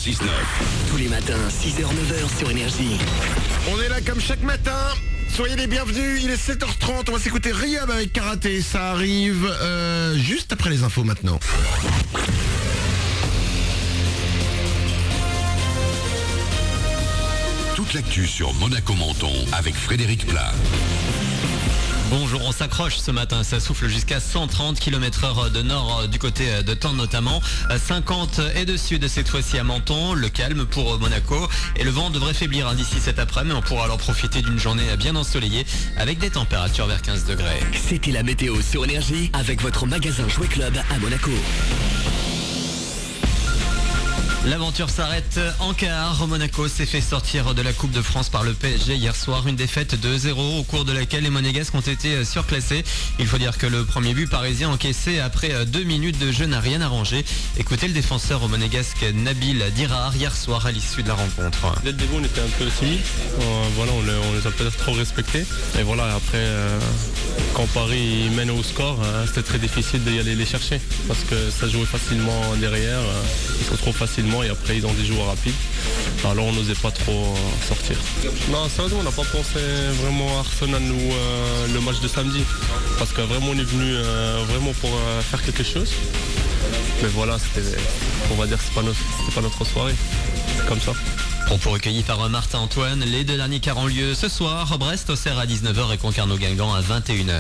6-9. Tous les matins, 6h-9h sur Énergie. On est là comme chaque matin. Soyez les bienvenus, il est 7h30, on va s'écouter Riyab avec Karaté. Ça arrive juste après les infos maintenant. Toute l'actu sur Monaco-Menton avec Frédéric Plat. Bonjour, on s'accroche ce matin, ça souffle jusqu'à 130 km/h de nord du côté de Tende notamment, 50 et de sud cette fois-ci à Menton, le calme pour Monaco et le vent devrait faiblir d'ici cet après-midi, on pourra alors profiter d'une journée bien ensoleillée avec des températures vers 15 degrés. C'était la météo sur Énergie avec votre magasin Jouet Club à Monaco. L'aventure s'arrête en quart. Monaco s'est fait sortir de la Coupe de France par le PSG hier soir. Une défaite de 2-0 au cours de laquelle les Monégasques ont été surclassés. Il faut dire que le premier but parisien encaissé après 2 minutes de jeu n'a rien arrangé. Écoutez le défenseur monégasque Nabil Dirar hier soir à l'issue de la rencontre. Dès le début on était un peu timide. On les a peut-être trop respectés. Et voilà, après quand Paris mène au score, c'était très difficile d'y aller les chercher. Parce que ça jouait facilement derrière. Ils se retrouvent facilement. Et après ils ont des joueurs rapides. Alors on n'osait pas trop sortir. Non, sérieusement on n'a pas pensé vraiment à Arsenal ou le match de samedi. Parce que vraiment on est venu vraiment pour faire quelque chose. Mais voilà, on va dire que c'était pas notre soirée. C'est comme ça. Propos recueillis par Martin Antoine, les deux derniers quarts ont lieu ce soir, Brest-Auxerre à 19h et Concarneau-Guingamp à 21h.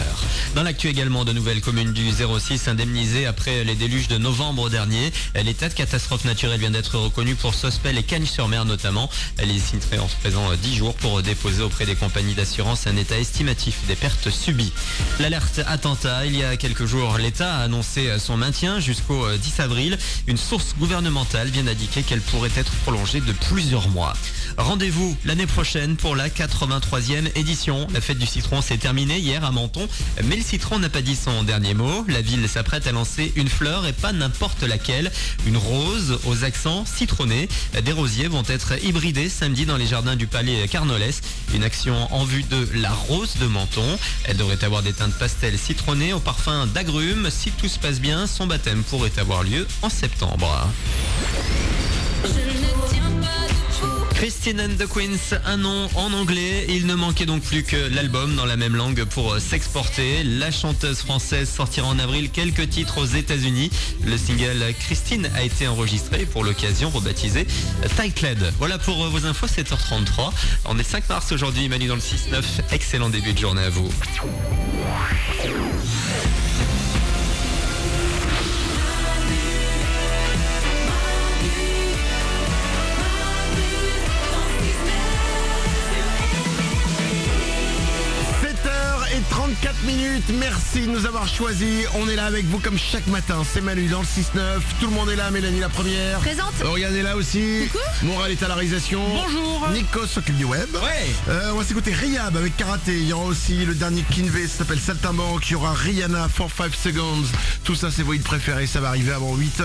Dans l'actu également, de nouvelles communes du 06 indemnisées après les déluges de novembre dernier. L'état de catastrophe naturelle vient d'être reconnu pour Sospel et Cagnes-sur-Mer notamment. Les signeraient en présent 10 jours pour déposer auprès des compagnies d'assurance un état estimatif des pertes subies. L'alerte attentat, il y a quelques jours, l'État a annoncé son maintien jusqu'au 10 avril. Une source gouvernementale vient d'indiquer qu'elle pourrait être prolongée de plusieurs mois. Rendez-vous l'année prochaine pour la 83e édition. La fête du citron s'est terminée hier à Menton, mais le citron n'a pas dit son dernier mot. La ville s'apprête à lancer une fleur et pas n'importe laquelle, une rose aux accents citronnés. Des rosiers vont être hybridés samedi dans les jardins du palais Carnolès. Une action en vue de la rose de Menton. Elle devrait avoir des teintes pastel citronnées au parfum d'agrumes. Si tout se passe bien, son baptême pourrait avoir lieu en septembre. Christine and the Queens, un nom en anglais. Il ne manquait donc plus que l'album dans la même langue pour s'exporter. La chanteuse française sortira en avril quelques titres aux États-Unis. Le single Christine a été enregistré pour l'occasion rebaptisé Titled. Voilà pour vos infos, 7h33. On est 5 mars aujourd'hui, Manu dans le 6-9. Excellent début de journée à vous. Et 34 minutes, merci de nous avoir choisis. On est là avec vous comme chaque matin. C'est Manu dans le 6-9. Tout le monde est là. Mélanie la première. Présente. Oriane est là aussi. Coucou. Moral est à la réalisation. Bonjour. Nico s'occupe du web. Ouais. On va s'écouter Riyab avec Karaté. Il y aura aussi le dernier Kinvé, ça s'appelle Saltimbanque. Il y aura Rihanna for 5 seconds. Tout ça c'est vos hits préférés. Ça va arriver avant 8h.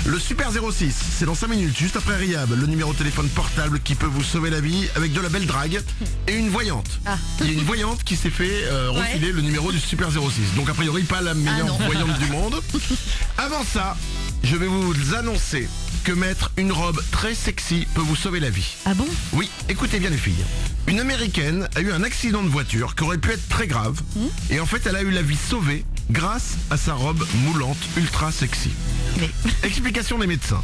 Le Super 06, c'est dans 5 minutes, juste après Riyab. Le numéro de téléphone portable qui peut vous sauver la vie avec de la belle drague et une voyante. Ah. Il y a une voyante qui s'est fait refiler le numéro du Super 06. Donc a priori pas la meilleure voyante du monde. Avant ça, je vais vous annoncer que mettre une robe très sexy peut vous sauver la vie. Ah bon? Oui, écoutez bien les filles. Une américaine a eu un accident de voiture qui aurait pu être très grave. Et en fait elle a eu la vie sauvée grâce à sa robe moulante ultra sexy. Mais... Explication des médecins.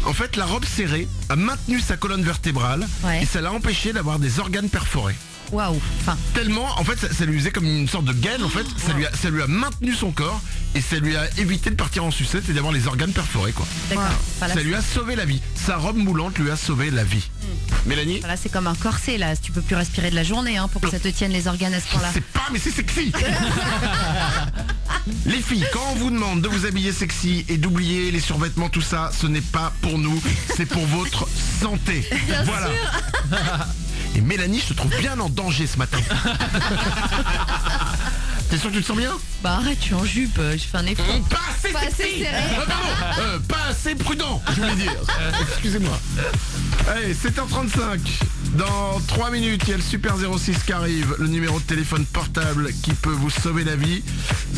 En fait la robe serrée a maintenu sa colonne vertébrale et ça l'a empêché d'avoir des organes perforés. Waouh. Enfin. Tellement, en fait, ça lui faisait comme une sorte de gaine, en fait. Ça lui a maintenu son corps et ça lui a évité de partir en sucette et d'avoir les organes perforés, quoi. D'accord. Voilà, Ça lui a sauvé la vie. Sa robe moulante lui a sauvé la vie. Mélanie? voilà, c'est comme un corset là. Tu peux plus respirer de la journée pour que ça te tienne les organes à ce point-là. C'est pas, mais c'est sexy. Les filles, quand on vous demande de vous habiller sexy et d'oublier les survêtements, tout ça, ce n'est pas pour nous, c'est pour votre santé. Bien voilà. sûr. Et Mélanie, je te trouve bien en danger ce matin. T'es sûr que tu te sens bien? Bah arrête, tu es en jupe, je fais un effort. Pas assez Pas assez sexy. serré. Pardon, pas assez prudent, je voulais dire. Excusez-moi. Allez, 7h35. Dans 3 minutes, il y a le Super 06 qui arrive, le numéro de téléphone portable qui peut vous sauver la vie.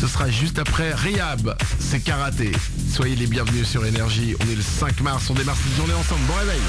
Ce sera juste après Rihab, c'est karaté. Soyez les bienvenus sur Énergie, on est le 5 mars, on démarre cette journée ensemble. Bon réveil.